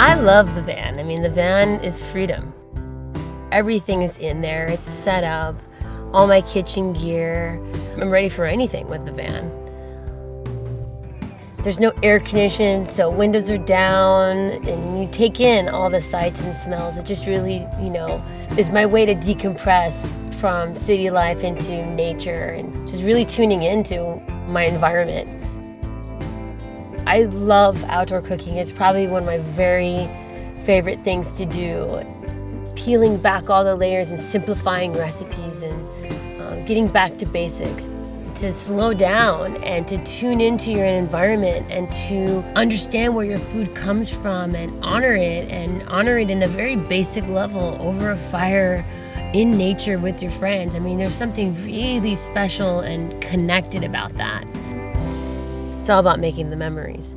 I love the van. I mean, the van is freedom. Everything is in there. It's set up. All my kitchen gear. I'm ready for anything with the van. There's no air conditioning, so windows are down, and you take in all the sights and smells. It just really, is my way to decompress from city life into nature and just really tuning into my environment. I love outdoor cooking. It's probably one of my very favorite things to do. Peeling back all the layers and simplifying recipes and getting back to basics. To slow down and to tune into your environment and to understand where your food comes from and honor it in a very basic level over a fire in nature with your friends. I mean, there's something really special and connected about that. It's all about making the memories.